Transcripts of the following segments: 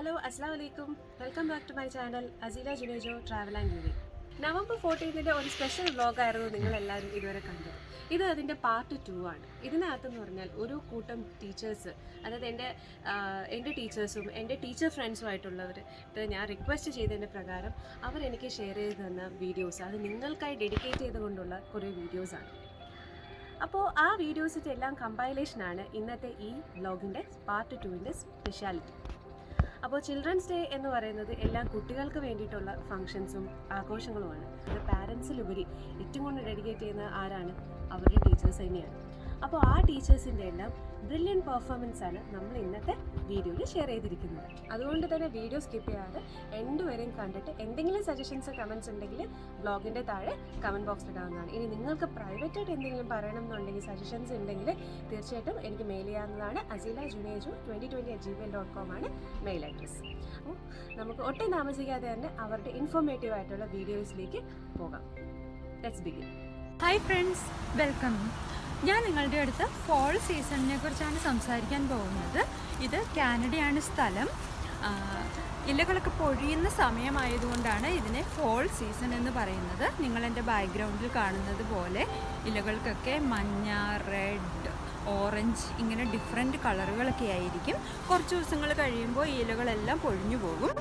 Hello, Assalamu alaikum. Welcome back to my channel, Azila Junejo Travel and Living. November 14th ഒരു special വ്ളോഗായിരുന്നു നിങ്ങളെല്ലാവരും ഇതുവരെ കണ്ടത്. ഇത് അതിൻ്റെ പാർട്ട് 2 ആണ്. ഇതിനകത്തെന്ന് പറഞ്ഞാൽ ഒരു കൂട്ടം ടീച്ചേഴ്സ്, അതായത് എൻ്റെ ടീച്ചേഴ്സും എൻ്റെ ടീച്ചർ ഫ്രണ്ട്സുമായിട്ടുള്ളവർ ഞാൻ റിക്വസ്റ്റ് ചെയ്തതിൻ്റെ പ്രകാരം അവരെനിക്ക് ഷെയർ ചെയ്ത് തന്ന വീഡിയോസ്, അത് നിങ്ങൾക്കായി ഡെഡിക്കേറ്റ് ചെയ്തുകൊണ്ടുള്ള കുറേ വീഡിയോസാണ്. അപ്പോൾ ആ വീഡിയോസിൻ്റെ എല്ലാം കമ്പൈലേഷനാണ് ഇന്നത്തെ ഈ വ്ളോഗിൻ്റെ പാർട്ട് 2ൻ്റെ സ്പെഷ്യാലിറ്റി. അപ്പോൾ ചിൽഡ്രൻസ് ഡേ എന്ന് പറയുന്നത് എല്ലാം കുട്ടികൾക്ക് വേണ്ടിയിട്ടുള്ള ഫങ്ഷൻസും ആഘോഷങ്ങളുമാണ്. അത് പാരൻസിലുപരി ഏറ്റവും കൂടുതൽ ഡെഡിക്കേറ്റ് ചെയ്യുന്ന ആരാണ്? അവരുടെ ടീച്ചേഴ്സ് തന്നെയാണ്. അപ്പോൾ ആ ടീച്ചേഴ്സിൻ്റെ എല്ലാം ബ്രില്യൻറ്റ് പെർഫോമൻസ് ആണ് നമ്മൾ ഇന്നത്തെ വീഡിയോയിൽ ഷെയർ ചെയ്തിരിക്കുന്നത്. അതുകൊണ്ട് തന്നെ വീഡിയോ സ്കിപ്പ് ചെയ്യാതെ എൻഡ് വരെയും കണ്ടിട്ട് എന്തെങ്കിലും സജഷൻസ് കമൻറ്റ്സ് ഉണ്ടെങ്കിൽ ബ്ലോഗിൻ്റെ താഴെ കമൻറ്റ് ബോക്സിൽ ഇടാവുന്നതാണ്. ഇനി നിങ്ങൾക്ക് പ്രൈവറ്റായിട്ട് എന്തെങ്കിലും പറയണം എന്നുണ്ടെങ്കിൽ, സജഷൻസ് ഉണ്ടെങ്കിൽ തീർച്ചയായിട്ടും എനിക്ക് മെയിൽ ചെയ്യാവുന്നതാണ്. azila.junejo2020@gmail.com ആണ് മെയിൽ അഡ്രസ്സ്. അപ്പോൾ നമുക്ക് ഒട്ടും താമസിക്കാതെ തന്നെ അവരുടെ ഇൻഫോർമേറ്റീവ് ആയിട്ടുള്ള വീഡിയോസിലേക്ക് പോകാം. Let's begin. Hi friends, welcome. ഞാൻ നിങ്ങളുടെ അടുത്ത് ഫോൾ സീസണിനെ കുറിച്ചാണ് സംസാരിക്കാൻ പോകുന്നത്. ഇത് കാനഡയാണ് സ്ഥലം. ഇലകളൊക്കെ പൊഴിയുന്ന സമയമായതുകൊണ്ടാണ് ഇതിനെ ഫോൾ സീസൺ എന്ന് പറയുന്നത്. നിങ്ങളെൻ്റെ ബാക്ക്ഗ്രൗണ്ടിൽ കാണുന്നത് പോലെ ഇലകൾക്കൊക്കെ മഞ്ഞ, റെഡ്, ഓറഞ്ച് ഇങ്ങനെ ഡിഫറെൻറ്റ് കളറുകളൊക്കെ ആയിരിക്കും. കുറച്ച് ദിവസങ്ങൾ കഴിയുമ്പോൾ ഈ ഇലകളെല്ലാം പൊഴിഞ്ഞു പോകും.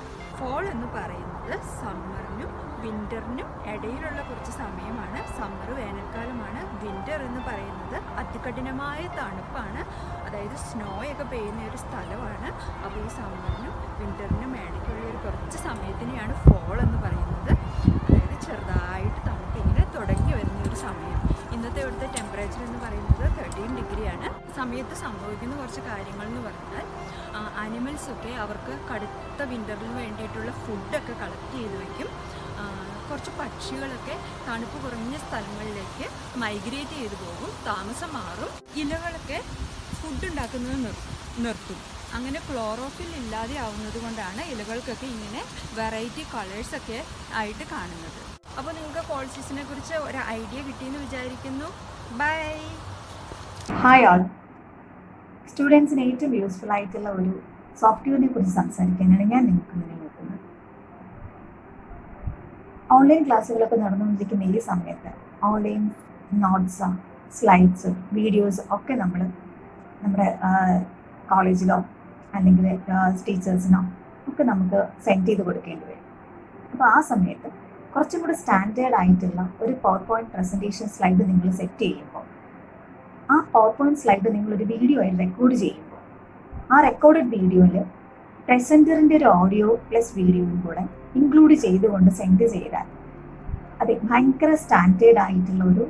ഫോൾ എന്ന് പറയുന്നത് സമ്മറിനും വിൻ്ററിനും ഇടയിലുള്ള കുറച്ച് സമയമാണ്. സമ്മർ വേനൽക്കാലമാണ്. വിൻ്റർ എന്ന് പറയുന്നത് അതികഠിനമായ തണുപ്പാണ്, അതായത് സ്നോയൊക്കെ പെയ്യുന്ന ഒരു സ്ഥലമാണ്. അപ്പോൾ ഈ സമ്മറിനും വിൻ്ററിനും ഇടയ്ക്കുള്ള ഒരു കുറച്ച് സമയത്തിനെയാണ് ഫോൾ എന്ന് പറയുന്നത്. അതായത് ചെറുതായിട്ട് തണുപ്പ് ഇങ്ങനെ തുടങ്ങി വരുന്ന ഒരു സമയം. ഇന്നത്തെ ഇവിടുത്തെ ടെമ്പറേച്ചർ എന്ന് പറയുന്നത് 13 ഡിഗ്രിയാണ്. സമയത്ത് സംഭവിക്കുന്ന കുറച്ച് കാര്യങ്ങൾ എന്ന് പറഞ്ഞാൽ, ആനിമൽസൊക്കെ അവർക്ക് കടുത്ത വിൻ്ററിന് വേണ്ടിയിട്ടുള്ള ഫുഡൊക്കെ കളക്ട് ചെയ്ത് വയ്ക്കും. കുറച്ച് പക്ഷികളൊക്കെ തണുപ്പ് കുറഞ്ഞ സ്ഥലങ്ങളിലേക്ക് മൈഗ്രേറ്റ് ചെയ്ത് പോകും, താമസം മാറും. ഇലകളൊക്കെ ഫുഡ് ഉണ്ടാക്കുന്നത് നിർത്തും. അങ്ങനെ ക്ലോറോഫിൽ ഇല്ലാതെ ആവുന്നത് കൊണ്ടാണ് ഇലകൾക്കൊക്കെ ഇങ്ങനെ വെറൈറ്റി കളേഴ്സൊക്കെ ആയിട്ട് കാണുന്നത്. അപ്പോൾ നിങ്ങൾക്ക് ഫോൾ സീസണിനെ കുറിച്ച് ഒരു ഐഡിയ കിട്ടിയെന്ന് വിചാരിക്കുന്നു. ബൈ. ഹായ് ആൾ. സ്റ്റുഡൻസിന് ഏറ്റവും യൂസ്ഫുൾ ആയിട്ടുള്ള ഒരു സോഫ്റ്റ്വെയറിനെ കുറിച്ച് സംസാരിക്കാനാണ് ഞാൻ നിങ്ങൾക്ക് മുന്നിൽ നിൽക്കുന്നത്. ഓൺലൈൻ ക്ലാസ്സുകളൊക്കെ നടന്നുകൊണ്ടിരിക്കുന്ന ഈ സമയത്ത് ഓൺലൈൻ നോട്ട്സ്, സ്ലൈഡ്സ്, വീഡിയോസ് ഒക്കെ നമ്മൾ നമ്മുടെ കോളേജിലോ അല്ലെങ്കിൽ ടീച്ചേഴ്സിനോ ഒക്കെ നമുക്ക് സെൻഡ് ചെയ്ത് കൊടുക്കേണ്ടി വരും. അപ്പോൾ ആ സമയത്ത് കുറച്ചും കൂടി സ്റ്റാൻഡേർഡ് ആയിട്ടുള്ള ഒരു പവർ പോയിൻറ്റ് പ്രസൻറ്റേഷൻ സ്ലൈഡ് നിങ്ങൾ സെറ്റ് ചെയ്യുമ്പോൾ, ആ പവർ പോയിൻറ്റ് സ്ലൈഡ് നിങ്ങളൊരു വീഡിയോ ആയി റെക്കോർഡ് ചെയ്യുമ്പോൾ, ആ റെക്കോർഡഡ് വീഡിയോയിൽ പ്രസൻറ്ററിൻ്റെ ഒരു ഓഡിയോ പ്ലസ് വീഡിയോയും കൂടെ ഇൻക്ലൂഡ് ചെയ്തുകൊണ്ട് സെൻഡ് ചെയ്താൽ അത് ഭയങ്കര സ്റ്റാൻഡേർഡ് ആയിട്ടുള്ള ഒരു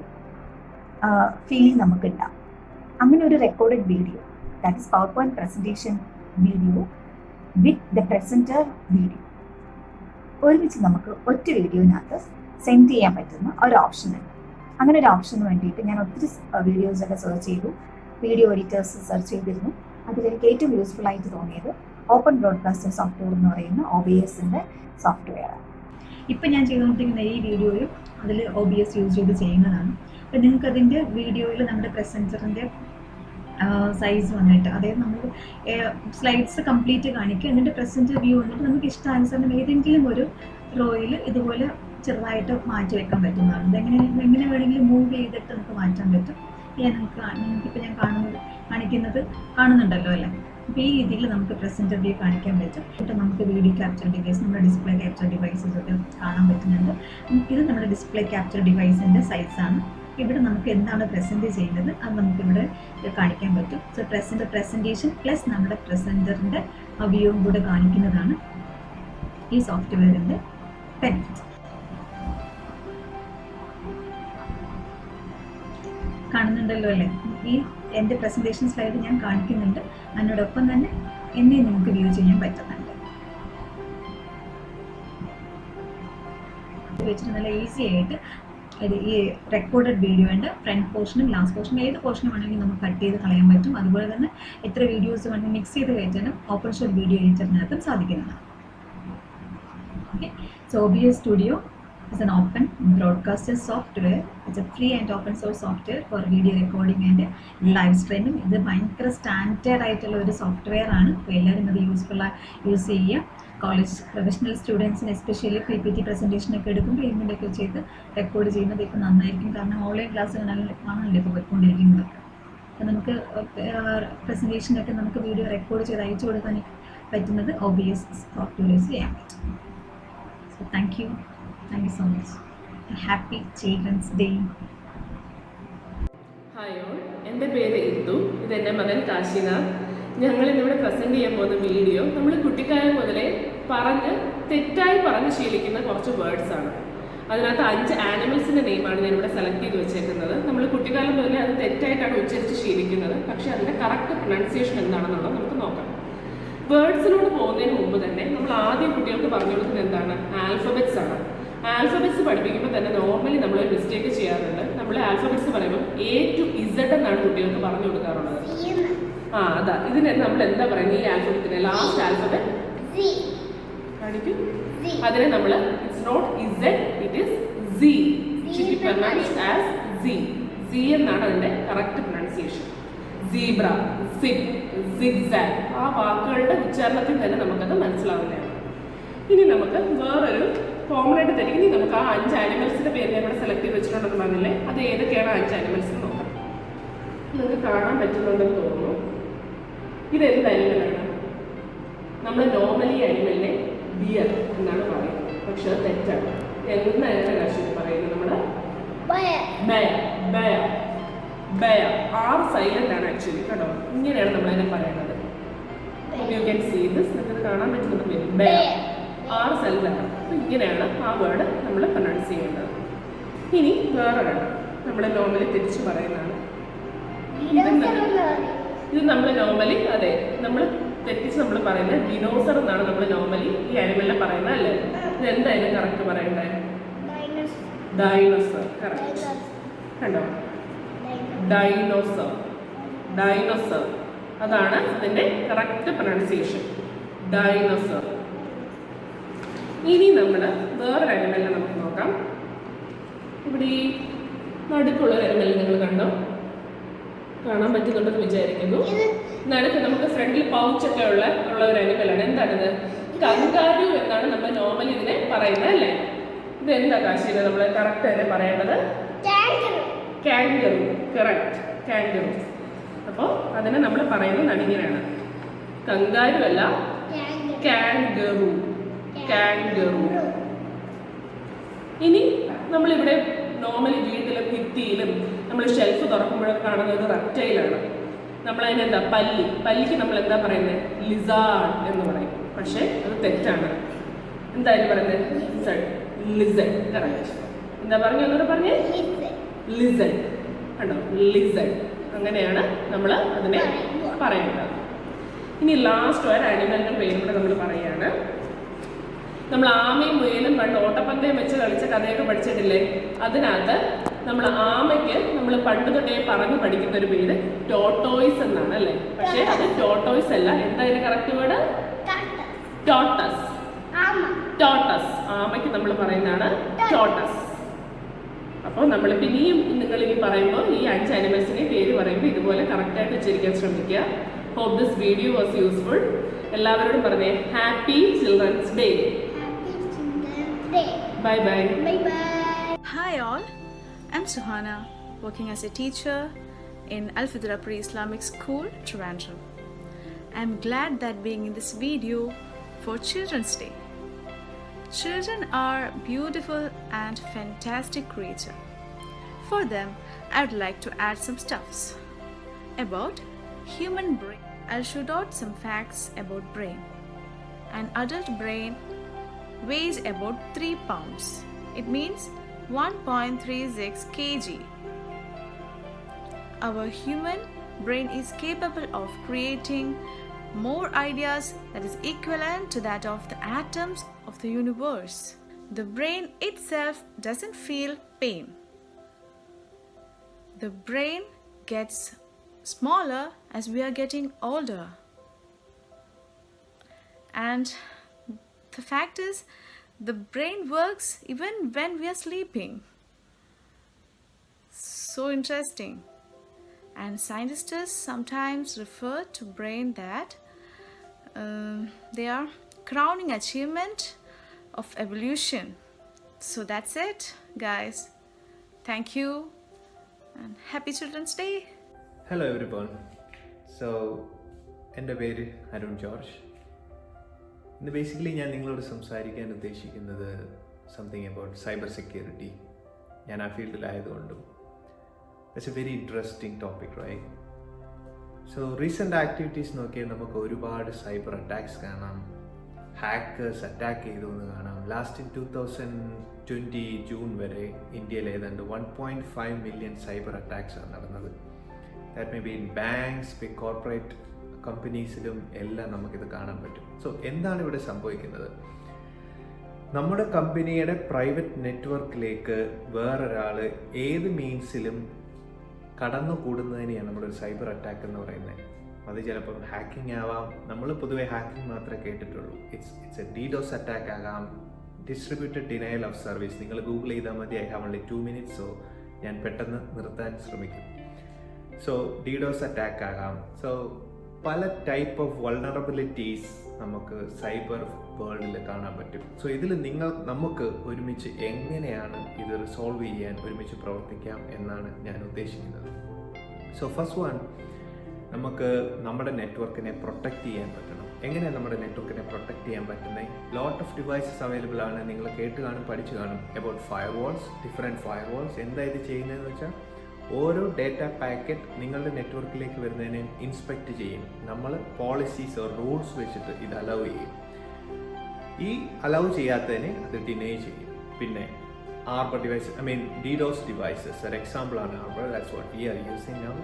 ഫീലിംഗ് നമുക്കുണ്ടാകും. അങ്ങനെ ഒരു recorded video, that is power point presentation video with the presenter video, ഒരുമിച്ച് നമുക്ക് ഒറ്റ വീഡിയോനകത്ത് സെൻഡ് ചെയ്യാൻ പറ്റുന്ന ഒരു ഓപ്ഷൻ ഉണ്ട്. അങ്ങനെ ഒരു ഓപ്ഷന് വേണ്ടിയിട്ട് ഞാൻ ഒത്തിരി വീഡിയോസൊക്കെ സെർച്ച് ചെയ്തു, വീഡിയോ എഡിറ്റേഴ്സ് സെർച്ച് ചെയ്തിരുന്നു. അതിലെനിക്ക് ഏറ്റവും യൂസ്ഫുൾ ആയിട്ട് തോന്നിയത് ഓപ്പൺ ബ്രോഡ്കാസ്റ്റർ സോഫ്റ്റ്വെയർ എന്ന് പറയുന്ന OBSൻ്റെ സോഫ്റ്റ്വെയറാണ്. ഇപ്പം ഞാൻ ചെയ്തുകൊണ്ടിരിക്കുന്ന ഈ വീഡിയോയും അതിൽ OBS യൂസ് ചെയ്ത് ചെയ്യുന്നതാണ്. അപ്പം നിങ്ങൾക്ക് അതിൻ്റെ വീഡിയോയിൽ നമ്മുടെ പ്രസൻറ്ററിൻ്റെ സൈസ് വന്നിട്ട്, അതായത് നമ്മൾ സ്ലൈഡ്സ് കംപ്ലീറ്റ് കാണിക്കുക, എന്നിട്ട് പ്രസൻറ്റർ വ്യൂ വന്നിട്ട് നമുക്ക് ഇഷ്ടാനുസരണം ഏതെങ്കിലും ഒരു റോയിൽ ഇതുപോലെ ചെറുതായിട്ട് മാറ്റി വെക്കാൻ പറ്റുന്നതാണ്. ഇതെങ്ങനെ വേണമെങ്കിലും മൂവ് ചെയ്തിട്ട് നമുക്ക് മാറ്റാൻ പറ്റും. നിങ്ങൾക്കിപ്പോൾ ഞാൻ കാണുന്നുണ്ടല്ലോ അല്ലേ? അപ്പോൾ ഈ രീതിയിൽ നമുക്ക് പ്രസൻറ്റർ വ്യൂ കാണിക്കാൻ പറ്റും. എന്നിട്ട് നമുക്ക് വീഡിയോ ക്യാപ്ചർ ഡിവൈസ്, നമ്മുടെ ഡിസ്പ്ലേ ക്യാപ്ചർ ഡിവൈസസ് ഒക്കെ കാണാൻ പറ്റുന്നുണ്ട്. ഇത് നമ്മുടെ ഡിസ്പ്ലേ ക്യാപ്ചർ ഡിവൈസിൻ്റെ സൈസാണ്. ഇവിടെ നമുക്ക് എന്താണ് പ്രസൻറ്റ് ചെയ്യുന്നത് അത് നമുക്കിവിടെ കാണിക്കാൻ പറ്റും. സോ പ്രസൻറ്റേഷൻ പ്ലസ് നമ്മുടെ പ്രസൻറ്ററിൻ്റെ വ്യൂവും കൂടെ കാണിക്കുന്നതാണ് ഈ സോഫ്റ്റ്വെയറിൻ്റെ ബെനിഫിറ്റ്. കാണുന്നുണ്ടല്ലോ അല്ലേ? ഈ എൻ്റെ പ്രസൻറ്റേഷൻ സ്ലൈഡ് ഞാൻ കാണിക്കുന്നുണ്ട്, അതിനോടൊപ്പം തന്നെ എന്നെ നിങ്ങൾക്ക് വ്യൂ ചെയ്യാൻ പറ്റുന്നുണ്ട്. വെച്ചിട്ട് നല്ല ഈസി ആയിട്ട് ഈ റെക്കോർഡഡ് വീഡിയോൻ്റെ ഫ്രണ്ട് പോർഷനും ലാസ്റ്റ് പോർഷനും ഏത് പോർഷനും വേണമെങ്കിൽ നമുക്ക് കട്ട് ചെയ്ത് കളയാൻ പറ്റും. അതുപോലെ തന്നെ എത്ര വീഡിയോസ് വേണമെങ്കിൽ മിക്സ് ചെയ്ത് കയറ്റാനും ഓപ്പൺ ഷോട്ട് വീഡിയോ എഡിറ്ററിനകത്തും സാധിക്കുന്നതാണ്. Okay, so OBS studio It's an open broadcaster software. It's a free and open source software for video recording and live streaming. ഇത് ഭയങ്കര സ്റ്റാൻഡേർഡ് ആയിട്ടുള്ള ഒരു സോഫ്റ്റ്വെയർ ആണ്. അപ്പോൾ എല്ലാവരും ഇത് യൂസ് ചെയ്യുക. കോളേജ് പ്രൊഫഷണൽ സ്റ്റുഡൻസിന് എസ്പെഷ്യലി PPT പ്രസൻറ്റേഷനൊക്കെ എടുക്കുമ്പോൾ ഇതിൻ്റെയൊക്കെ ചെയ്ത് റെക്കോർഡ് ചെയ്യുന്നത് ഇപ്പോൾ നന്നായിരിക്കും. കാരണം ഓൺലൈൻ ക്ലാസ്സുകളാണല്ലോ ഇപ്പോൾ പോയിക്കൊണ്ടിരിക്കുന്നത്. അപ്പോൾ നമുക്ക് പ്രസൻറ്റേഷനൊക്കെ നമുക്ക് വീഡിയോ റെക്കോർഡ് ചെയ്ത് അയച്ചു കൊടുക്കാൻ പറ്റുന്നത് OBS സോഫ്റ്റ്വെയർ യൂസ് ചെയ്യാൻ പറ്റും. So thank you so much. Happy Children's Day. Hi all, എൻ്റെ പേര് ഇന്ദു. ഇതെൻ്റെ മകൻ കാശിനാഥ്. ഞങ്ങളിന്നിവിടെ പ്രസൻറ്റ് ചെയ്യാൻ പോകുന്ന വീഡിയോ നമ്മൾ കുട്ടിക്കാലം മുതലേ തെറ്റായി പറഞ്ഞ് ശീലിക്കുന്ന കുറച്ച് വേർഡ്സ് ആണ്. അതിനകത്ത് 5 ആനിമൽസിൻ്റെ നെയിമാണ് ഞാനിവിടെ സെലക്ട് ചെയ്ത് വെച്ചേക്കുന്നത്. നമ്മൾ കുട്ടിക്കാലം മുതലേ അത് തെറ്റായിട്ടാണ് ഉച്ചരിച്ച് ശീലിക്കുന്നത്. പക്ഷേ അതിൻ്റെ കറക്റ്റ് പ്രൊനൗൺസിയേഷൻ എന്താണെന്നുള്ളത് നമുക്ക് നോക്കാം. വേർഡ്സിനോട് പോകുന്നതിന് മുമ്പ് തന്നെ നമ്മൾ ആദ്യം കുട്ടികൾക്ക് പറഞ്ഞു കൊടുക്കുന്നത് എന്താണ്? ആൽഫബറ്റ്സ് ആണ്. ആൽഫബറ്റ്സ് പഠിപ്പിക്കുമ്പോൾ തന്നെ നോർമലി നമ്മളൊരു മിസ്റ്റേക്ക് ചെയ്യാറുണ്ട്. നമ്മൾ ആൽഫബറ്റ്സ് പറയുമ്പോൾ A to Z എന്നാണ് കുട്ടികൾക്ക് പറഞ്ഞു കൊടുക്കാറുള്ളത്. അതാ ഇതിന് നമ്മൾ എന്താ പറയുന്നത്? ഈ ആൽഫബറ്റിനെ ലാസ്റ്റ് ആൽഫബറ്റ് കാണിക്കും. അതിനെ നമ്മൾ it's not Z, it is Z. Should be pronounced as Z. Z എന്നാണ് അതിൻ്റെ correct pronunciation. Zebra, zig, zigzag, ആ വാക്കുകളുടെ ഉച്ചാരണത്തിൽ തന്നെ നമുക്കത് മനസ്സിലാവുന്നതാണ്. ഇനി നമുക്ക് വേറൊരു കോമൺ ആയിട്ട് തരും. ഇനി നമുക്ക് ആ 5 ആനിമൽസിൻ്റെ പേര് ഞാൻ ഇവിടെ സെലക്ട് ചെയ്ത് വെച്ചിട്ടുണ്ടെന്ന് പറഞ്ഞില്ലേ, അത് ഏതൊക്കെയാണ് 5 ആനിമൽസ് എന്ന് നോക്കാം. നിങ്ങൾക്ക് കാണാൻ പറ്റുന്നുണ്ടെന്ന് തോന്നുന്നു. ഇതെന്ത് അനിമലാണ്? നമ്മൾ നോർമലി അനിമലിനെ ബിയർ എന്നാണ് പറയുന്നത്. പക്ഷെ അത് തെറ്റാണ്. എന്തായാലും കാശി പറയുന്നത് നമ്മൾ ബയ. R സൈലന്റ് ആണ് ആക്ച്വലി, കേട്ടോ. ഇങ്ങനെയാണ് നമ്മളതിനെ പറയുന്നത്. You can see this. നിങ്ങൾക്ക് കാണാൻ പറ്റുന്നത് ബയ. R സൈലന്റ് ആണ്. അപ്പോൾ ഇങ്ങനെയാണ് ആ വേർഡ് നമ്മൾ പ്രൊനൗൺസ് ചെയ്യേണ്ടത്. ഇനി വേറൊരെണ്ണം നമ്മൾ നോർമലി തിരിച്ച് പറയുന്നതാണ്. ഇത് നമ്മൾ നോർമലി നമ്മൾ തെറ്റിച്ച് നമ്മൾ പറയുന്നത് ഡിനോസർ എന്നാണ് നമ്മൾ നോർമലി ഈ ആനിമലിനെ പറയുന്നത്, അല്ലേ? ഇത് എന്തായാലും കറക്റ്റ് പറയണ്ടേ? ഡൈനോസർ. കറക്റ്റ്. കണ്ടോ? ഡൈനോസർ അതാണ് ഇതിൻ്റെ കറക്റ്റ് പ്രൊനൗൺസിയേഷൻ. ഡൈനോസർ. ഇനി നമ്മൾ വേറൊരു അനിമലിനെ നമുക്ക് നോക്കാം. ഇവിടെ ഈ നടുക്കുള്ളൊരു അനിമൽ നിങ്ങൾ കണ്ടോ? കാണാൻ പറ്റുന്നുണ്ടെന്ന് വിചാരിക്കുന്നു. നടുക്ക് നമുക്ക് ഫ്രണ്ടിൽ പൗച്ചൊക്കെ ഉള്ള ഒരു അനിമലാണ്. എന്താണിത്? കങ്കാരു എന്നാണ് നമ്മൾ നോർമലി ഇതിനെ പറയുന്നത്, അല്ലേ? ഇതെന്താ കാശിയിൽ നമ്മൾ കറക്റ്റ് തന്നെ പറയേണ്ടത്? കാങ്കറു. കറക്റ്റ്, കാങ്കറു. അപ്പോൾ അതിനെ നമ്മൾ പറയുന്നത് ഇങ്ങനെയാണ്. കങ്കാരു അല്ല, കാങ്കറു. ഇനി നമ്മളിവിടെ നോർമലി വീട്ടിലും ഭിത്തിയിലും നമ്മൾ ഷെൽഫ് തുറക്കുമ്പോഴൊക്കെ കാണുന്നത് റെപ്റ്റൈലാണ്. നമ്മളതിനെന്താ പല്ലിക്ക് നമ്മൾ എന്താ പറയുന്നത്? ലിസാർഡ് എന്ന് പറയും. പക്ഷേ അത് തെറ്റാണ്. എന്തായാലും പറയുന്നത് ലിസഡ്. കറക്റ്റ്. എന്താ പറഞ്ഞു? ഒന്നുകൂടെ പറഞ്ഞേ. ലിസഡ്. കണ്ടോ? ലിസഡ്. അങ്ങനെയാണ് നമ്മൾ അതിനെ പറയേണ്ടത്. ഇനി ലാസ്റ്റ് ഒരു ആനിമലിൻ്റെ പേരും കൂടെ നമ്മൾ പറയുകയാണ്. നമ്മൾ ആമയും മുയലും പണ്ട് ഓട്ടപ്പന്തയം വെച്ച് കളിച്ച കഥയൊക്കെ പഠിച്ചിട്ടില്ലേ? അതിനകത്ത് നമ്മൾ ആമയ്ക്ക് നമ്മൾ പണ്ട് തൊട്ടേ പറഞ്ഞു പഠിക്കുന്ന ഒരു പേര് ടോട്ടോയ്സ് എന്നാണ്, അല്ലേ? പക്ഷേ അത് ടോട്ടോയ്സ് അല്ല. എന്താ ഇതിന് കറക്റ്റ് വേർഡ്? ടോട്ടസ്. ആമയ്ക്ക് നമ്മൾ പറയുന്നതാണ് ടോട്ടസ്. അപ്പോൾ നമ്മൾ പിന്നെയും നിങ്ങളിനി പറയുമ്പോൾ ഈ 5 ആനിമൽസിനെ പേര് പറയുമ്പോൾ ഇതുപോലെ കറക്റ്റായിട്ട് ഉച്ചരിക്കാൻ ശ്രമിക്കുക. Hope this video was useful. എല്ലാവരോടും പറഞ്ഞേ happy children's day. Bye bye. Hi all, I'm Suhana, working as a teacher in Al Fitra Pre-Islamic School, Trivandrum. I'm glad that being in this video for Children's Day. Children are beautiful and fantastic creatures. For them, I would like to add some stuffs about human brain. I'll shoot out some facts about brain. An adult brain weighs about 3 pounds. It means 1.36 kg. Our human brain is capable of creating more ideas that is equivalent to that of the atoms of the universe. The brain itself doesn't feel pain. The brain gets smaller as we are getting older. And the fact is, The brain works even when we are sleeping. So interesting. And scientists sometimes refer to brain that they are crowning achievement of evolution. So that's it, guys. Thank you and happy Children's Day. Hello every one. So എൻ്റെ പേര് Arun George. ഇന്ന് basically ഞാൻ നിങ്ങളോട് സംസാരിക്കാൻ ഉദ്ദേശിക്കുന്നത് something about cyber security. ഞാൻ ആ ഫീൽഡിലായതുകൊണ്ടും it's a very interesting topic, right? So recent activities നോക്കിയാൽ നമുക്ക് ഒരുപാട് സൈബർ അറ്റാക്സ് കാണാം. ഹാക്കേഴ്സ് അറ്റാക്ക് ചെയ്തു എന്ന് കാണാം. ലാസ്റ്റ് ഇൻ 2020 ജൂൺ വരെ ഇന്ത്യയിൽ ഏതാണ്ട് 1.5 മില്യൺ സൈബർ അറ്റാക്സ് ആണ് നടന്നത്. That may be in banks, big corporate കമ്പനീസിലും എല്ലാം നമുക്കിത് കാണാൻ പറ്റും. സോ എന്താണ് ഇവിടെ സംഭവിക്കുന്നത്? നമ്മുടെ കമ്പനിയുടെ പ്രൈവറ്റ് നെറ്റ്വർക്കിലേക്ക് വേറൊരാൾ ഏത് മീൻസിലും കടന്നു കൂടുന്നതിനെയാണ് നമ്മളൊരു സൈബർ അറ്റാക്ക് എന്ന് പറയുന്നത്. അത് ചിലപ്പം ഹാക്കിംഗ് ആവാം. നമ്മൾ പൊതുവെ ഹാക്കിംഗ് മാത്രമേ കേട്ടിട്ടുള്ളൂ. ഇറ്റ്സ് എ DDoS അറ്റാക്ക് ആകാം, ഡിസ്ട്രിബ്യൂട്ടഡ് ഡിനയൽ ഓഫ് സർവീസ്. നിങ്ങൾ ഗൂഗിൾ ചെയ്താൽ മതി. I have only 2 minutes, so ഞാൻ പെട്ടെന്ന് നിർത്താൻ ശ്രമിക്കും. സോ DDoS അറ്റാക്ക് ആകാം. സോ പല ടൈപ്പ് ഓഫ് വൾണറബിലിറ്റീസ് നമുക്ക് സൈബർ വേൾഡിൽ കാണാൻ പറ്റും. സോ ഇതിൽ നമുക്ക് ഒരുമിച്ച് എങ്ങനെയാണ് ഇത് റിസോൾവ് ചെയ്യാൻ ഒരുമിച്ച് പ്രവർത്തിക്കാം എന്നാണ് ഞാൻ ഉദ്ദേശിക്കുന്നത്. സോ ഫസ്റ്റ് വൺ, നമുക്ക് നമ്മുടെ നെറ്റ്വർക്കിനെ പ്രൊട്ടക്റ്റ് ചെയ്യാൻ പറ്റണം. എങ്ങനെയാണ് നമ്മുടെ നെറ്റ്വർക്കിനെ പ്രൊട്ടക്റ്റ് ചെയ്യാൻ പറ്റുന്നത്? ലോട്ട് ഓഫ് ഡിവൈസസ് അവൈലബിൾ ആണ്. നിങ്ങൾ കേട്ട് കാണും, പഠിച്ചു കാണും അബൌട്ട് ഫയർവാൾസ്, ഡിഫറെൻറ്റ് ഫയർവാൾസ്. എന്താ ഇത് ചെയ്യുന്നതെന്ന് വെച്ചാൽ ഓരോ ഡേറ്റ പാക്കറ്റ് നിങ്ങളുടെ നെറ്റ്വർക്കിലേക്ക് വരുന്നതിനെ ഇൻസ്പെക്ട് ചെയ്യും. നമ്മൾ പോളിസീസ് റൂൾസ് വെച്ചിട്ട് ഇത് അലൗ ചെയ്യും. ഈ അലൗ ചെയ്യാത്തതിനെ അത് ഡിനൈ ചെയ്യും. പിന്നെ ആർബർ ഡിവൈസ്, DDoS ഡിവൈസസ് ഒരു എക്സാമ്പിൾ ആണ് arbor. That's what we are using now.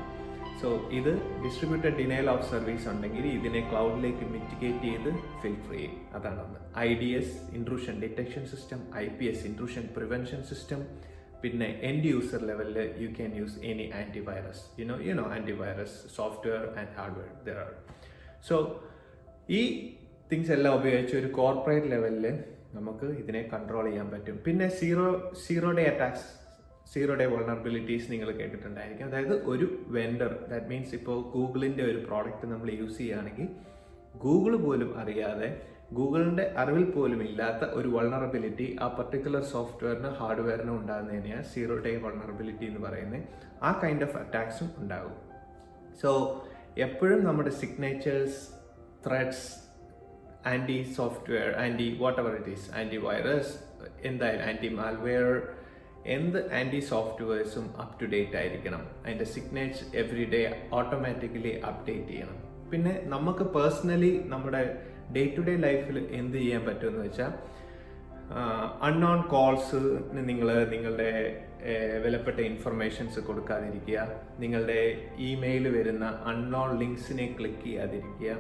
So ഇത് ഡിസ്ട്രിബ്യൂട്ടഡ് ഡിനയൽ ഓഫ് സർവീസ് ഉണ്ടെങ്കിൽ ഇതിനെ ക്ലൗഡിലേക്ക് മിറ്റിഗേറ്റ് ചെയ്ത് ഫിൽട്ടർ ചെയ്യും. അതാണ് ഒന്ന്. IDS, intrusion detection system, IPS, intrusion prevention system. പിന്നെ എൻഡ് യൂസർ ലെവലിൽ you can use any antivirus, you know antivirus software and hardware there are. So ഈ തിങ്സ് എല്ലാം ഉപയോഗിച്ച് ഒരു കോർപ്പറേറ്റ് ലെവലിൽ നമുക്ക് ഇതിനെ കൺട്രോൾ ചെയ്യാൻ പറ്റും. പിന്നെ zero day attacks, zero day vulnerabilities നിങ്ങൾ കേട്ടിട്ടുണ്ടായിരിക്കും. അതായത് ഒരു വെൻഡർ, ദാറ്റ് മീൻസ് ഇപ്പോൾ ഗൂഗിളിൻ്റെ ഒരു പ്രോഡക്റ്റ് നമ്മൾ യൂസ് ചെയ്യുകയാണെങ്കിൽ ഗൂഗിൾ പോലും അറിയാതെ, ഗൂഗിളിൻ്റെ അറിവിൽ പോലും ഇല്ലാത്ത ഒരു വൾണറബിലിറ്റി ആ പർട്ടിക്കുലർ സോഫ്റ്റ്വെയറിന് ഹാർഡ്വെയറിനും ഉണ്ടാകുന്നതിനെയാണ് സീറോ ഡേ വൾണറബിലിറ്റി എന്ന് പറയുന്നത്. ആ കൈൻഡ് ഓഫ് അറ്റാക്സും ഉണ്ടാകും. സോ എപ്പോഴും നമ്മുടെ signatures, threads, anti software, anti whatever it is, anti virus, എന്തായാലും ആൻറ്റി മാൽവെയർ, എന്ത് ആൻറ്റി സോഫ്റ്റ്വെയർസും അപ് ടു ഡേറ്റ് ആയിരിക്കണം. അതിൻ്റെ signature every day automatically update ചെയ്യണം. പിന്നെ നമുക്ക് പേഴ്സണലി നമ്മുടെ ഡേ ടു ഡേ ലൈഫിൽ എന്ത് ചെയ്യാൻ പറ്റുമെന്ന് വെച്ചാൽ, അൺനോൺ കോൾസിന് നിങ്ങളുടെ വിലപ്പെട്ട ഇൻഫർമേഷൻസ് കൊടുക്കാതിരിക്കുക. നിങ്ങളുടെ ഇമെയിൽ വരുന്ന അൺനോൺ ലിങ്ക്സിനെ ക്ലിക്ക് ചെയ്യാതിരിക്കുക.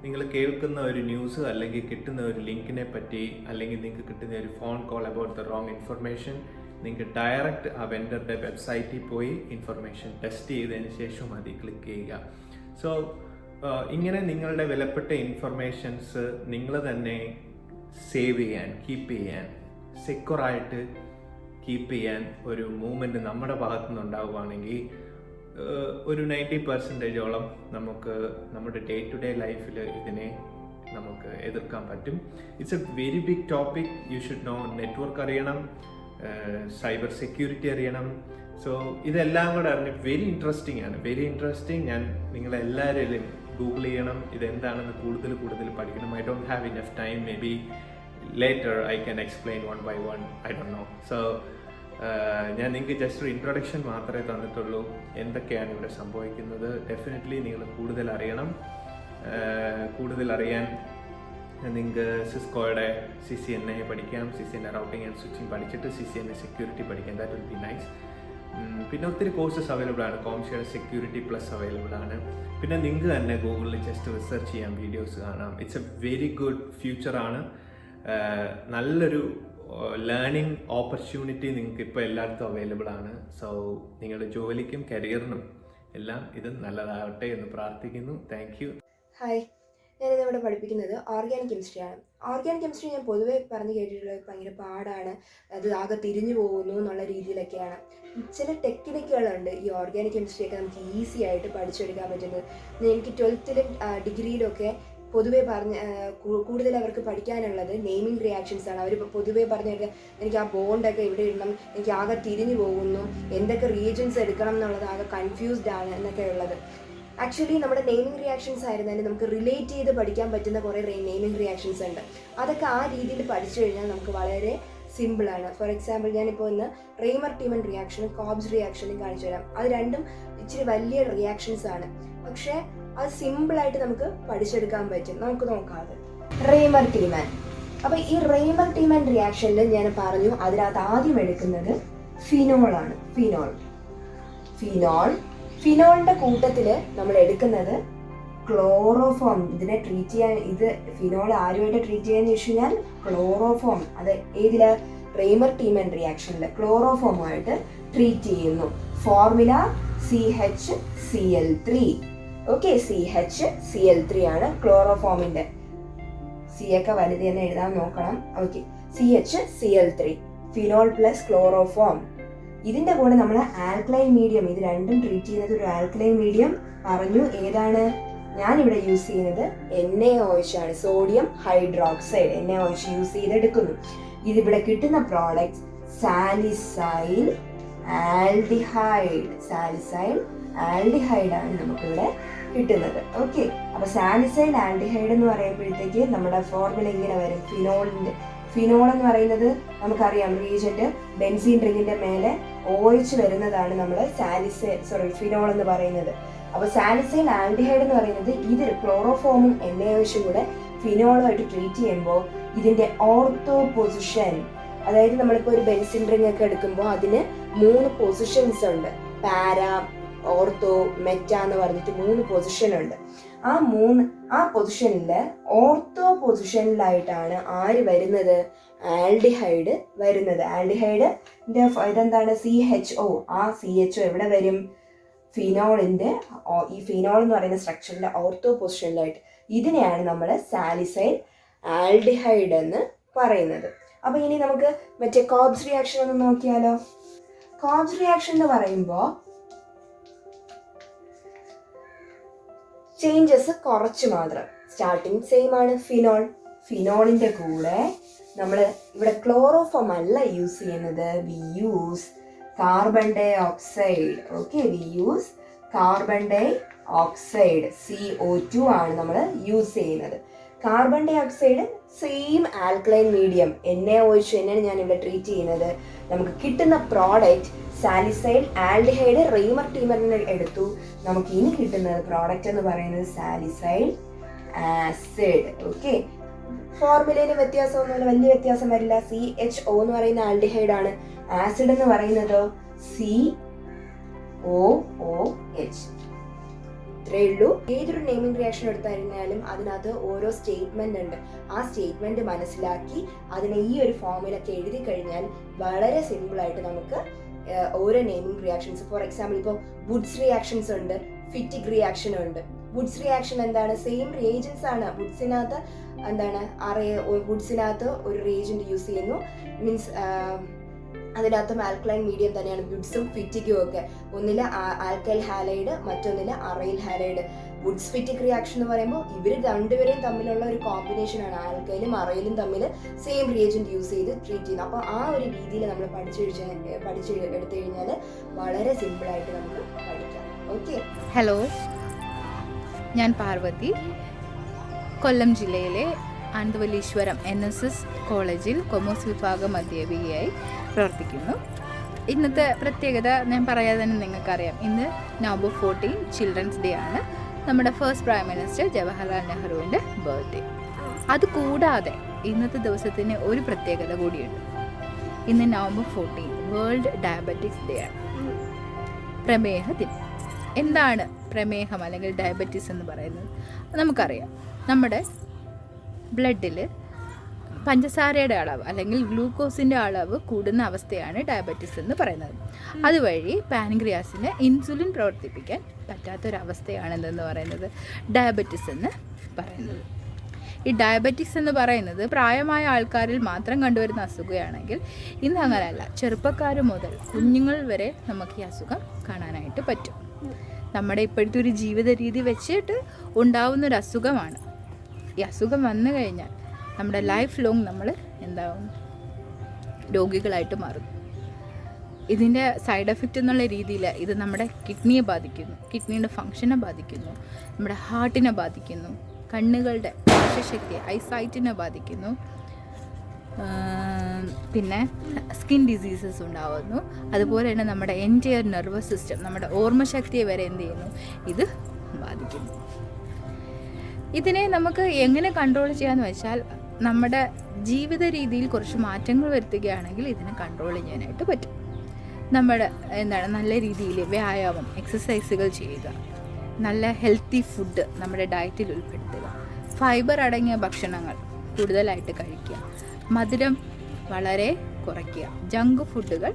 നിങ്ങൾ കേൾക്കുന്ന ഒരു ന്യൂസ് അല്ലെങ്കിൽ കിട്ടുന്ന ഒരു ലിങ്കിനെ പറ്റി, അല്ലെങ്കിൽ നിങ്ങൾക്ക് കിട്ടുന്ന ഒരു phone call about the wrong information, നിങ്ങൾക്ക് ഡയറക്റ്റ് ആ വെൻഡറുടെ വെബ്സൈറ്റിൽ പോയി ഇൻഫർമേഷൻ ടെസ്റ്റ് ചെയ്തതിന് ശേഷം മതി ക്ലിക്ക് ചെയ്യുക. സോ ഇങ്ങനെ നിങ്ങളുടെ വിലപ്പെട്ട ഇൻഫർമേഷൻസ് നിങ്ങൾ തന്നെ സേവ് ചെയ്യാൻ, കീപ്പ് ചെയ്യാൻ, സെക്യൂറായിട്ട് കീപ്പ് ചെയ്യാൻ ഒരു മൂവ്മെൻറ്റ് നമ്മുടെ ഭാഗത്തു നിന്നുണ്ടാവുകയാണെങ്കിൽ ഒരു 90% നമുക്ക് നമ്മുടെ ഡേ ടു ഡേ ലൈഫിൽ ഇതിനെ നമുക്ക് എതിർക്കാൻ പറ്റും. It's a very big topic. You should know. Network അറിയണം, സൈബർ സെക്യൂരിറ്റി അറിയണം. സോ ഇതെല്ലാം കൂടെ അറിഞ്ഞ് വെരി ഇൻട്രസ്റ്റിംഗ് ആണ്, വെരി ഇൻട്രസ്റ്റിംഗ്. ഞാൻ നിങ്ങളെല്ലാവരും ഗൂഗിൾ ചെയ്യണം, ഇതെന്താണെന്ന് കൂടുതൽ പഠിക്കണം. I don't have enough time. Maybe later I can explain one by one. I don't know. So ഞാൻ നിങ്ങൾക്ക് ജസ്റ്റ് ഒരു ഇൻട്രൊഡക്ഷൻ മാത്രമേ തന്നിട്ടുള്ളൂ. എന്തൊക്കെയാണ് ഇവിടെ സംഭവിക്കുന്നത് ഡെഫിനറ്റ്ലി നിങ്ങൾ കൂടുതൽ അറിയണം. കൂടുതൽ അറിയാൻ നിങ്ങൾക്ക് സിസ്കോയുടെ CCNA പഠിക്കാം. CCNA റൗട്ടിംഗ് ആൻഡ് സ്വിച്ചിങ് പഠിച്ചിട്ട് CCNA സെക്യൂരിറ്റി പഠിക്കാം. That will be nice. പിന്നെ ഒത്തിരി കോഴ്സസ് അവൈലബിൾ ആണ്. കോംസിയുടെ സെക്യൂരിറ്റി പ്ലസ് അവൈലബിൾ ആണ്. പിന്നെ നിങ്ങൾക്ക് തന്നെ ഗൂഗിളിൽ ജസ്റ്റ് റിസർച്ച് ചെയ്യാം, വീഡിയോസ് കാണാം. ഇറ്റ്സ് എ വെരി ഗുഡ് ഫ്യൂച്ചറാണ്. നല്ലൊരു ലേണിംഗ് ഓപ്പർച്യൂണിറ്റി നിങ്ങൾക്ക് ഇപ്പോൾ എല്ലായിടത്തും അവൈലബിൾ ആണ്. സോ നിങ്ങളുടെ ജോലിക്കും കരിയറിനും എല്ലാം ഇത് നല്ലതാവട്ടെ എന്ന് പ്രാർത്ഥിക്കുന്നു. Thank you. ഹായ്, ഞാനിത് ഇവിടെ പഠിപ്പിക്കുന്നത് ഓർഗാനിക് കെമിസ്ട്രിയാണ്. ഓർഗാനിക് കെമിസ്ട്രി ഞാൻ പൊതുവേ പറഞ്ഞു കേട്ടിട്ടുള്ളത് ഭയങ്കര പാടാണ്, അത് ആകെ തിരിഞ്ഞു പോകുന്നു എന്നുള്ള രീതിയിലൊക്കെയാണ്. ചില ടെക്നിക്കുകളുണ്ട് ഈ ഓർഗാനിക് കെമിസ്ട്രിയൊക്കെ നമുക്ക് ഈസി ആയിട്ട് പഠിച്ചെടുക്കാൻ പറ്റുന്നത്. എനിക്ക് 12th ഡിഗ്രിയിലൊക്കെ പൊതുവേ കൂടുതൽ അവർക്ക് പഠിക്കാനുള്ളത് നെയിമിംഗ് റിയാക്ഷൻസ് ആണ്. അവർ പൊതുവേ പറഞ്ഞിട്ട് എനിക്ക് ആ ബോണ്ടൊക്കെ ഇവിടെ ഇടണം, എനിക്ക് ആകെ തിരിഞ്ഞു പോകുന്നു, എന്തൊക്കെ റിയേജൻസ് എടുക്കണം എന്നുള്ളത് ആകെ കൺഫ്യൂസ്ഡ് ആണ് എന്നൊക്കെ ഉള്ളത്. ആക്ച്വലി നമ്മുടെ നെയിമിംഗ് റിയാക്ഷൻസ് ആയിരുന്നാലും നമുക്ക് റിലേറ്റ് ചെയ്ത് പഠിക്കാൻ പറ്റുന്ന കുറേ നെയിമിംഗ് റിയാക്ഷൻസ് ഉണ്ട്. അതൊക്കെ ആ രീതിയിൽ പഠിച്ചു കഴിഞ്ഞാൽ നമുക്ക് വളരെ സിമ്പിളാണ്. ഫോർ എക്സാമ്പിൾ ഞാനിപ്പോൾ ഇന്ന് റെയ്മർ ടീമൻ റിയാക്ഷനും കോബ്സ് റിയാക്ഷനും കാണിച്ചു തരാം. അത് രണ്ടും ഇച്ചിരി വലിയ റിയാക്ഷൻസ് ആണ്, പക്ഷേ അത് സിമ്പിളായിട്ട് നമുക്ക് പഠിച്ചെടുക്കാൻ പറ്റും. നമുക്ക് നോക്കാം അത്. റെയ്മർ ടീമൻ. അപ്പോൾ ഈ റെയ്മർ ടീമൻ റിയാക്ഷനിൽ ഞാൻ പറഞ്ഞു അതിനകത്ത് ആദ്യം എടുക്കുന്നത് ഫിനോളാണ്. ഫിനോളിൻ്റെ കൂട്ടത്തിൽ നമ്മൾ എടുക്കുന്നത് ക്ലോറോഫോം. ഇതിനെ ട്രീറ്റ് ചെയ്യാൻ, ഇത് ഫിനോൾ ആരുമായിട്ട് ട്രീറ്റ് ചെയ്യാന്ന് വെച്ച് കഴിഞ്ഞാൽ ക്ലോറോഫോം. അത് ഏതില്? റെയ്മർ ടീമൻ റിയാക്ഷനിൽ ക്ലോറോഫോമുമായിട്ട് ട്രീറ്റ് ചെയ്യുന്നു. Formula CHCl3. ഓക്കെ, CHCl3 ആണ് ക്ലോറോഫോമിന്റെ. സി ഒക്കെ വലുത് തന്നെ എഴുതാൻ നോക്കണം. Okay, CHCl3 phenol plus chloroform. ഇതിന്റെ കൂടെ നമ്മൾ ആൽക്കലൈൻ മീഡിയം, ഇത് രണ്ടും ട്രീറ്റ് ചെയ്യുന്നത് ഒരു ആൽക്കലൈൻ മീഡിയം പറഞ്ഞു. ഏതാണ്? ഞാനിവിടെ യൂസ് ചെയ്യുന്നത് NaOH ആണ്, സോഡിയം ഹൈഡ്രോക്സൈഡ്. NaOH യൂസ് ചെയ്തെടുക്കുന്നു. ഇതിവിടെ കിട്ടുന്ന പ്രോഡക്റ്റ് സാലിസൈൽ ആൽഡിഹൈഡ് ആണ് നമുക്കിവിടെ കിട്ടുന്നത്. ഓക്കെ, അപ്പൊ സാലിസൈൽ ആൽഡിഹൈഡ് എന്ന് പറയുമ്പോഴത്തേക്ക് നമ്മുടെ ഫോർമുല ഇങ്ങനെ വരും. ഫിനോൾ എന്ന് പറയുന്നത് നമുക്കറിയാം, റീജന്റ് ബെൻസീൻ റിങ്ങിന്റെ മേലെ OH വരുന്നതാണ് നമ്മൾ ഫിനോൾ എന്ന് പറയുന്നത്. അപ്പൊ സാലിസൈൽ ആൽഡിഹൈഡ് എന്ന് പറയുന്നത് ഇത് ക്ലോറോഫോമും NaOHും കൂടെ ഫിനോളുമായിട്ട് ട്രീറ്റ് ചെയ്യുമ്പോൾ ഇതിന്റെ ഓർത്തോ പൊസിഷൻ, അതായത് നമ്മളിപ്പോൾ ഒരു ബെൻസിൻ റിംഗ് ഒക്കെ എടുക്കുമ്പോൾ അതിന് 3 പൊസിഷൻസ് ഉണ്ട്. പാരാ, ഓർത്തോ, മെറ്റ എന്ന് പറഞ്ഞിട്ട് 3 പൊസിഷൻ ഉണ്ട്. ആ പൊസിഷനില് ഓർത്തോ പൊസിഷനിലായിട്ടാണ് ആര് വരുന്നത്? ആൽഡിഹൈഡ് വരുന്നത്. ആൽഡിഹൈഡിന്റെ ഇതെന്താണ്? CHO. ആ CHO എവിടെ വരും? ഫിനോളിന്റെ, ഈ ഫിനോൾ എന്ന് പറയുന്ന സ്ട്രക്ചറിന്റെ ഓർത്തോ പൊസിഷനിലായിട്ട്. ഇതിനെയാണ് നമ്മൾ സാലിസൈൽ ആൽഡിഹൈഡ് എന്ന് പറയുന്നത്. അപ്പൊ ഇനി നമുക്ക് മറ്റേ കോബ്സ് റിയാക്ഷൻ ഒന്ന് നോക്കിയാലോ. കോബ്സ് റിയാക്ഷൻ എന്ന് പറയുമ്പോൾ ചേഞ്ചസ് കുറച്ച് മാത്രം. സ്റ്റാർട്ടിങ് സെയിം ആണ്. ഫിനോളിന്റെ കൂടെ നമ്മൾ ഇവിടെ ക്ലോറോഫോം അല്ല യൂസ് ചെയ്യുന്നത്, we use carbon dioxide. Okay, we use carbon dioxide, CO2 ആണ് നമ്മൾ യൂസ് ചെയ്യുന്നത്. Carbon dioxide same alkaline medium NaOH തന്നെയാണ് ഞാൻ ഇവിടെ ട്രീറ്റ് ചെയ്യുന്നത്. നമുക്ക് കിട്ടുന്ന പ്രോഡക്റ്റ് സാലിസൈൽ ആൽഡിഹൈഡ് റെയ്മർ ടീമറിനെ എടുത്തു. നമുക്ക് ഇനി കിട്ടുന്നത് പ്രോഡക്റ്റ് എന്ന് പറയുന്നത് സാലിസൈൽ ആസിഡ്. ഓക്കെ, ഫോർമുലയിൽ വ്യത്യാസമൊന്നുമില്ല, വലിയ വ്യത്യാസം വരില്ല. CHO എന്ന് പറയുന്ന ആൽഡിഹൈഡ് ആണ്. ആസിഡ് എന്ന് പറയുന്നതോ COOH. ഇത്രയേ ഉള്ളൂ. ഏതൊരു നെയിമിംഗ് റിയാക്ഷൻ എടുത്തായിരുന്നാലും അതിനകത്ത് ഓരോ സ്റ്റേറ്റ്മെന്റ് ഉണ്ട്. ആ സ്റ്റേറ്റ്മെന്റ് മനസ്സിലാക്കി അതിനെ ഈ ഒരു ഫോമിലൊക്കെ എഴുതി കഴിഞ്ഞാൽ വളരെ സിമ്പിൾ ആയിട്ട് നമുക്ക് ഓരോ നെയിമിംഗ് റിയാക്ഷൻസ്, ഫോർ എക്സാമ്പിൾ ഇപ്പോൾ വുഡ്സ് റിയാക്ഷൻസ് ഉണ്ട്, ഫിറ്റിക് റിയാക്ഷൻ ഉണ്ട്. വുഡ്സ് റിയാക്ഷൻ എന്താണ്? സെയിം റിയേജൻസ് ആണ്. വുഡ്സിനകത്ത് എന്താണ്? വുഡ്സിനകത്ത് ഒരു റിയേജന്റ് യൂസ് ചെയ്യുന്നു, മീൻസ് അതിനകത്തും ആൽക്കലൈൻ മീഡിയം തന്നെയാണ് വുഡ്സും ഫിറ്റിക്കും ഒക്കെ. ഒന്നില് ആൽക്കൈൽ ഹാലൈഡ്, മറ്റൊന്നില് aryl halide. Wurtz Fittig reaction എന്ന് പറയുമ്പോൾ ഇവർ രണ്ടുപേരെയും തമ്മിലുള്ള ഒരു കോമ്പിനേഷനാണ്. ആൽക്കൈലും അറൈലും തമ്മിൽ സെയിം റിയേജന്റ് യൂസ് ചെയ്ത് ട്രീറ്റ് ചെയ്യുന്നത്. അപ്പോൾ ആ ഒരു രീതിയിൽ നമ്മൾ പഠിച്ചെടുത്തു കഴിഞ്ഞാൽ വളരെ സിമ്പിളായിട്ട് നമുക്ക് പഠിക്കാം. ഓക്കെ, ഹലോ, ഞാൻ പാർവതി, കൊല്ലം ജില്ലയിലെ ആനന്ദവല്ലീശ്വരം NSS കോളേജിൽ കൊമേഴ്സ് വിഭാഗം അധ്യാപികയായി പ്രവർത്തിക്കുന്നു. ഇന്നത്തെ പ്രത്യേകത ഞാൻ പറയാതെ തന്നെ നിങ്ങൾക്കറിയാം. ഇന്ന് November 14 ചിൽഡ്രൻസ് ഡേ ആണ്. നമ്മുടെ ഫസ്റ്റ് പ്രൈം മിനിസ്റ്റർ ജവഹർലാൽ നെഹ്റുവിൻ്റെ ബർത്ത്ഡേ. അതുകൂടാതെ ഇന്നത്തെ ദിവസത്തിന് ഒരു പ്രത്യേകത കൂടിയുണ്ട്. ഇന്ന് November 14 വേൾഡ് ഡയബറ്റിക്സ് ഡേ ആണ്, പ്രമേഹ ദിനം. എന്താണ് പ്രമേഹം അല്ലെങ്കിൽ ഡയബറ്റീസ് എന്ന് പറയുന്നത്? നമുക്കറിയാം, നമ്മുടെ ബ്ലഡിൽ പഞ്ചസാരയുടെ അളവ് അല്ലെങ്കിൽ ഗ്ലൂക്കോസിൻ്റെ അളവ് കൂടുന്ന അവസ്ഥയാണ് ഡയബറ്റീസ് എന്ന് പറയുന്നത്. അതുവഴി പാൻക്രിയാസിന് ഇൻസുലിൻ പ്രവർത്തിപ്പിക്കാൻ പറ്റാത്തൊരവസ്ഥയാണെന്ന് പറയുന്നത് ഡയബറ്റീസ് എന്ന് പറയുന്നത്. ഈ ഡയബറ്റിക്സ് എന്ന് പറയുന്നത് പ്രായമായ ആൾക്കാരിൽ മാത്രം കണ്ടുവരുന്ന അസുഖമാണെങ്കിൽ ഇന്ന് അങ്ങനെയല്ല. ചെറുപ്പക്കാർ മുതൽ കുഞ്ഞുങ്ങൾ വരെ നമുക്ക് ഈ അസുഖം കാണാനായിട്ട് പറ്റും. നമ്മുടെ ഇപ്പോഴത്തെ ഒരു ജീവിത രീതി വെച്ചിട്ട് ഉണ്ടാവുന്നൊരു അസുഖമാണ്. ഈ അസുഖം വന്നു കഴിഞ്ഞാൽ നമ്മുടെ ലൈഫ് ലോങ് നമ്മൾ എന്താവും, രോഗികളായിട്ട് മാറും. ഇതിൻ്റെ സൈഡ് എഫക്റ്റ് എന്നുള്ള രീതിയിൽ ഇത് നമ്മുടെ കിഡ്നിയെ ബാധിക്കുന്നു, കിഡ്നിയുടെ ഫങ്ഷനെ ബാധിക്കുന്നു, നമ്മുടെ ഹാർട്ടിനെ ബാധിക്കുന്നു, കണ്ണുകളുടെ കാഴ്ചശക്തി ഐസൈറ്റിനെ ബാധിക്കുന്നു, പിന്നെ സ്കിൻ ഡിസീസസ് ഉണ്ടാവുന്നു. അതുപോലെ തന്നെ നമ്മുടെ എൻറ്റയർ നെർവസ് സിസ്റ്റം, നമ്മുടെ ഓർമ്മശക്തിയെ വരെ എന്ത് ചെയ്യുന്നു, ഇത് ബാധിക്കുന്നു. ഇതിനെ നമുക്ക് എങ്ങനെ കൺട്രോൾ ചെയ്യാമെന്ന് വെച്ചാൽ നമ്മുടെ ജീവിത രീതിയിൽ കുറച്ച് മാറ്റങ്ങൾ വരുത്തുകയാണെങ്കിൽ ഇതിനെ കൺട്രോൾ ചെയ്യാനായിട്ട് പറ്റും. നമ്മുടെ നല്ല രീതിയിൽ വ്യായാമം, എക്സസൈസുകൾ ചെയ്യുക, നല്ല ഹെൽത്തി ഫുഡ് നമ്മുടെ ഡയറ്റിൽ ഉൾപ്പെടുത്തുക, ഫൈബർ അടങ്ങിയ ഭക്ഷണങ്ങൾ കൂടുതലായിട്ട് കഴിക്കുക, മധുരം വളരെ കുറയ്ക്കുക, ജങ്ക് ഫുഡുകൾ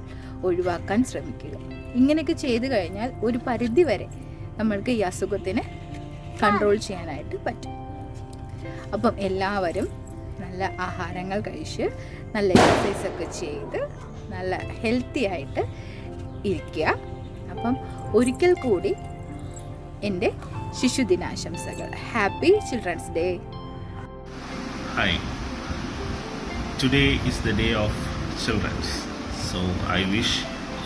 ഒഴിവാക്കാൻ ശ്രമിക്കുക. ഇങ്ങനെയൊക്കെ ചെയ്തു കഴിഞ്ഞാൽ ഒരു പരിധി വരെ നമ്മൾക്ക് ഈ അസുഖത്തിനെ കൺട്രോൾ ചെയ്യാനായിട്ട് പറ്റും. അപ്പം എല്ലാവരും നല്ല ആഹാരങ്ങൾ കഴിച്ച് നല്ല എക്സസൈസൊക്കെ ചെയ്ത് നല്ല ഹെൽത്തി ആയിട്ട് ഇരിക്കുക. അപ്പം ഒരിക്കൽ കൂടി എൻ്റെ ശിശുദിനാശംസകൾ. Happy children's day. Hi. Today is the day of children. So I wish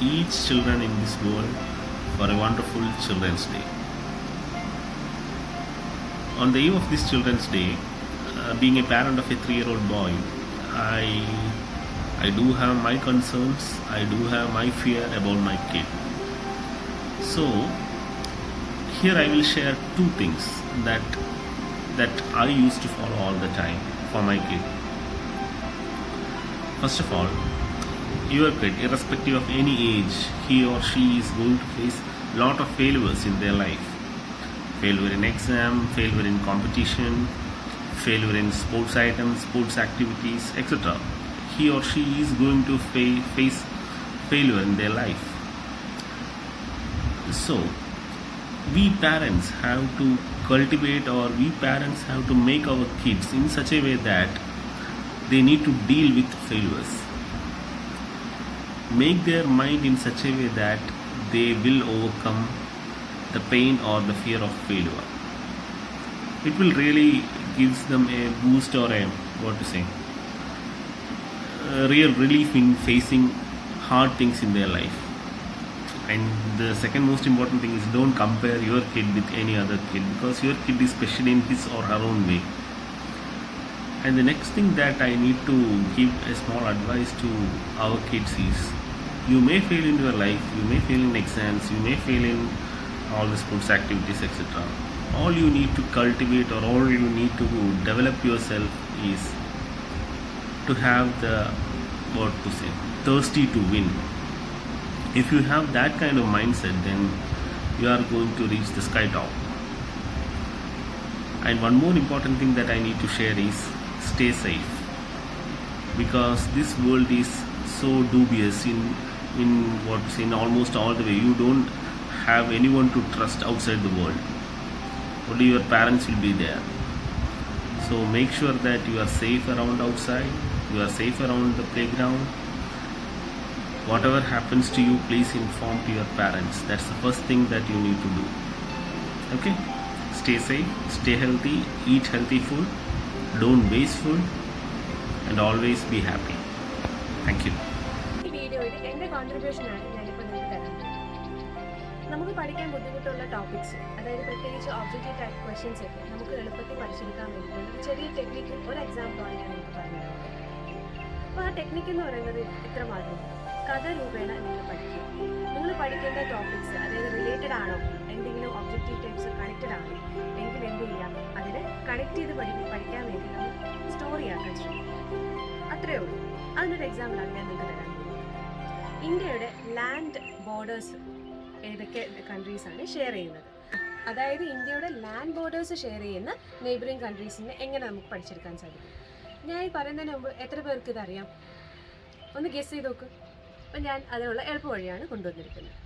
each children in this world for a wonderful Children's Day. On the eve of this Children's Day, being a parent of a 3-year-old boy, I do have my concerns, I do have my fear about my kid. So here I will share two things that I used to follow all the time for my kid. First of all, your kid, irrespective of any age, he or she is going to face a lot of failures in their life. Failure in exam, failure in competition, failure in sports items, sports activities, etc. He or she is going to face failure in their life. So we parents have to cultivate, or we parents have to make our kids in such a way that they need to deal with failures. Make their mind in such a way that they will overcome the pain or the fear of failure. It will really gives them a boost, or a real relief in facing hard things in their life. And the second most important thing is, don't compare your kid with any other kid, because your kid is special in his or her own way. And the next thing that I need to give a small advice to our kids is, you may fail in your life, you may fail in exams, you may fail in all the sports activities, etc. All you need to cultivate, or all you need to develop yourself is to have the, thirsty to win. If you have that kind of mindset, then you are going to reach the sky top. And one more important thing that I need to share is, stay safe, because this world is so dubious in almost all the way. You don't have anyone to trust outside the world. Only your parents will be there. So make sure that you are safe around outside, you are safe around the playground. Whatever happens to you, please inform to your parents. That's the first thing that you need to do. Okay? Stay safe, stay healthy, eat healthy food, don't waste food, and always be happy. Thank you. ഈ വീഡിയോയിൽ എൻ്റെ കോൺട്രിബ്യൂഷനാണ് ഞാനിപ്പോൾ നിങ്ങൾക്ക് തരാൻ പോകുന്നത്. നമുക്ക് പഠിക്കാൻ ബുദ്ധിമുട്ടുള്ള ടോപ്പിക്സ്, അതായത് പ്രത്യേകിച്ച് ഒബ്ജക്റ്റീവ് ടൈപ്പ് ക്വസ്റ്റ്യൻസ് ഒക്കെ നമുക്ക് എളുപ്പത്തിൽ പഠിച്ചെടുക്കാൻ വേണ്ടിയിട്ടുള്ള ഒരു ചെറിയ ടെക്നിക്കും ഒരു എക്സാമ്പിളാണ് ഞാൻ നിങ്ങൾക്ക് പറഞ്ഞുതരാം. അപ്പോൾ ആ ടെക്നിക്ക് എന്ന് പറയുന്നത് ഇത്ര മാത്രം. കഥ രൂപേണ നിങ്ങൾ പഠിക്കുക. നിങ്ങൾ പഠിക്കേണ്ട ടോപ്പിക്സ്, അതായത് റിലേറ്റഡ് ആണോ, എന്തെങ്കിലും ഒബ്ജക്റ്റീവ് ടൈപ്സ് കണക്റ്റഡ് ആണോ എങ്കിൽ എന്ത് ചെയ്യാം, അതിനെ കണക്ട് ചെയ്ത് പഠിക്കാൻ വേണ്ടി നമ്മൾ സ്റ്റോറി ആക്കാൻ ശ്രമിക്കും. അത്രയേ ഉള്ളൂ. അതിനൊരു എക്സാമ്പിളാണ് ഞാൻ നിങ്ങൾക്ക് തരാൻ പോകുന്നത്. ഇന്ത്യയുടെ ലാൻഡ് ബോർഡേഴ്സ് ഏതൊക്കെ കൺട്രീസാണ് ഷെയർ ചെയ്യുന്നത്, അതായത് ഇന്ത്യയുടെ ലാൻഡ് ബോർഡേഴ്സ് ഷെയർ ചെയ്യുന്ന നെയ്ബറിങ് കൺട്രീസിനെ എങ്ങനെ നമുക്ക് പഠിച്ചെടുക്കാൻ സാധിക്കും. ഞാൻ ഈ പറയുന്നതിന് മുമ്പ് എത്ര പേർക്ക് ഇതറിയാം? ഒന്ന് ഗെസ് ചെയ്ത് നോക്ക്. അപ്പം ഞാൻ അതിനുള്ള എളുപ്പ വഴിയാണ് കൊണ്ടുവന്നിരിക്കുന്നത്.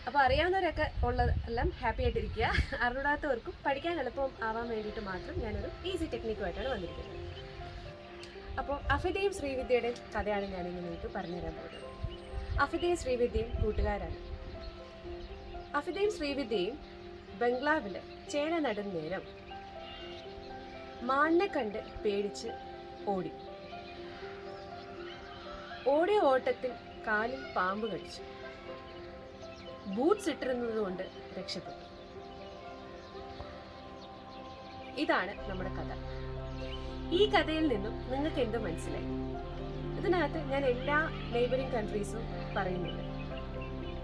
അപ്പോൾ അറിയാവുന്നവരൊക്കെ ഉള്ളതെല്ലാം ഹാപ്പി ആയിട്ടിരിക്കുക. അറിഞ്ഞൂടാത്തവർക്കും പഠിക്കാൻ എളുപ്പം ആവാൻ വേണ്ടിയിട്ട് മാത്രം ഞാനൊരു ഈസി ടെക്നിക്കുമായിട്ടാണ് വന്നിരിക്കുന്നത്. അപ്പോൾ അഫിദയും ശ്രീവിദ്യയുടെയും കഥയാണ് ഞാനിന്ന് നിങ്ങൾക്ക് പറഞ്ഞുതരാൻ പോകുന്നത്. അഫിദയും ശ്രീവിദ്യയും കൂട്ടുകാരാണ്. അഫിദയും ശ്രീവിദ്യയും ബംഗ്ലാവിൽ ചേന നടും നേരം മാനിനെ കണ്ട് പേടിച്ച് ഓടി. ഓടിയ ഓട്ടത്തിൽ കാലിൽ പാമ്പ് കടിച്ചു. ബൂട്ട്സ് ഇട്ടിരുന്നത് കൊണ്ട് രക്ഷപ്പെട്ടു. ഇതാണ് നമ്മുടെ കഥ. ഈ കഥയിൽ നിന്നും നിങ്ങൾക്ക് എന്ത് മനസ്സിലായി? ഇതിനകത്ത് ഞാൻ എല്ലാ നെയ്ബറിംഗ് കൺട്രീസും പറയുന്നുണ്ട്.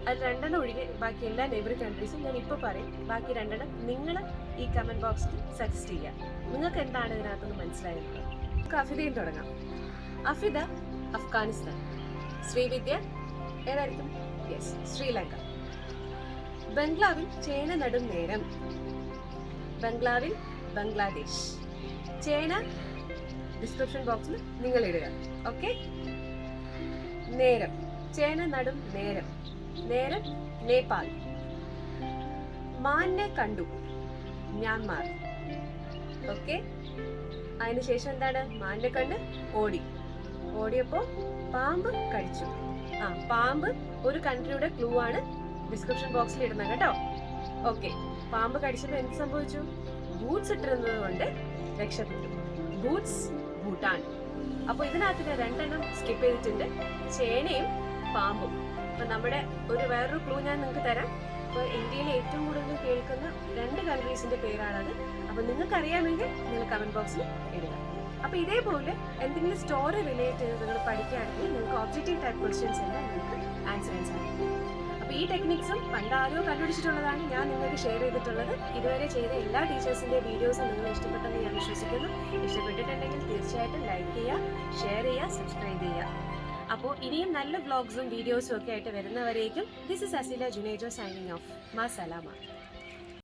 അത് 2 ഒഴികെ ബാക്കി എല്ലാ നെയ്ബറിംഗ് കൺട്രീസും ഞാൻ ഇപ്പോൾ പറയും. ബാക്കി 2 നിങ്ങൾ ഈ കമന്റ് ബോക്സിൽ സജസ്റ്റ് ചെയ്യാം. നിങ്ങൾക്ക് എന്താണ് ഇതിനകത്തുനിന്ന് മനസ്സിലായത്? നമുക്ക് അഫിദയിൽ തുടങ്ങാം. അഫിദ അഫ്ഗാനിസ്ഥാൻ, ശ്രീവിദ്യ ഏതായിരിക്കും? യെസ്, ശ്രീലങ്ക. ബംഗ്ലാവിൽ ചേന നടും നേരം, ബംഗ്ലാവിൽ ബംഗ്ലാദേശ്. ചേന ഡിസ്ക്രിപ്ഷൻ ബോക്സിൽ നിങ്ങൾ ഇടുക. ഓക്കെ. നേരം, ചേന നടും നേരം, നേരം നേപ്പാൾ. മാനിനെ കണ്ടു, മ്യാൻമാർ. ഓക്കെ. അതിനുശേഷം എന്താണ്? മാനിനെ കണ്ട് ഓടി. ഓടിയപ്പോ പാമ്പ് കടിച്ചു. പാമ്പ് ഒരു കൺട്രിയുടെ ക്ലൂ ആണ് ഡിസ്ക്രിപ്ഷൻ ബോക്സിൽ ഇടുന്നത് കേട്ടോ. ഓക്കെ. പാമ്പ് കടിച്ചപ്പോൾ എന്ത് സംഭവിച്ചു? ബൂട്ട്സ് ഇട്ടിരുന്നത് കൊണ്ട് രക്ഷപ്പെട്ടു. ബൂട്ട്സ് ഭൂട്ടാൻ. അപ്പോൾ ഇതിനകത്ത് 2 സ്കിപ്പ് ചെയ്തിട്ടുണ്ട്, ചേനയും പാമ്പും. അപ്പം നമ്മുടെ വേറൊരു ക്ലൂ ഞാൻ നിങ്ങൾക്ക് തരാം. അപ്പോൾ ഇന്ത്യയിലെ ഏറ്റവും കൂടുതൽ കേൾക്കുന്ന 2 കൺട്രീസിന്റെ പേരാണത്. അപ്പോൾ നിങ്ങൾക്ക് അറിയാമെങ്കിൽ നിങ്ങൾ കമന്റ് ബോക്സിൽ ഇടുക. അപ്പോൾ ഇതേപോലെ എന്തെങ്കിലും സ്റ്റോറി റിലേറ്റ് ചെയ്ത് നിങ്ങൾ പഠിക്കുകയാണെങ്കിൽ നിങ്ങൾക്ക് ഒബ്ജക്റ്റീവ് ടൈപ്പ് ക്വസ്റ്റ്യൻസ് എല്ലാം നിങ്ങൾക്ക് ആൻസർ ചെയ്യാൻ സാധിക്കും. അപ്പോൾ ഈ ടെക്നിക്സും പണ്ടാരോ കണ്ടുപിടിച്ചിട്ടുള്ളതാണ് ഞാൻ നിങ്ങൾക്ക് ഷെയർ ചെയ്തിട്ടുള്ളത്. ഇതുവരെ ചെയ്ത എല്ലാ ടീച്ചേഴ്സിൻ്റെ വീഡിയോസും നിങ്ങൾ ഇഷ്ടപ്പെട്ടെന്ന് ഞാൻ വിശ്വസിക്കുന്നു. ഇഷ്ടപ്പെട്ടിട്ടുണ്ടെങ്കിൽ തീർച്ചയായിട്ടും ലൈക്ക് ചെയ്യുക, ഷെയർ ചെയ്യുക, സബ്സ്ക്രൈബ് ചെയ്യുക. അപ്പോൾ ഇനിയും നല്ല വ്ളോഗ്സും വീഡിയോസും ഒക്കെ ആയിട്ട് വരുന്നവരേക്കും this is Aseela Junejo signing off. മാ സലാമ.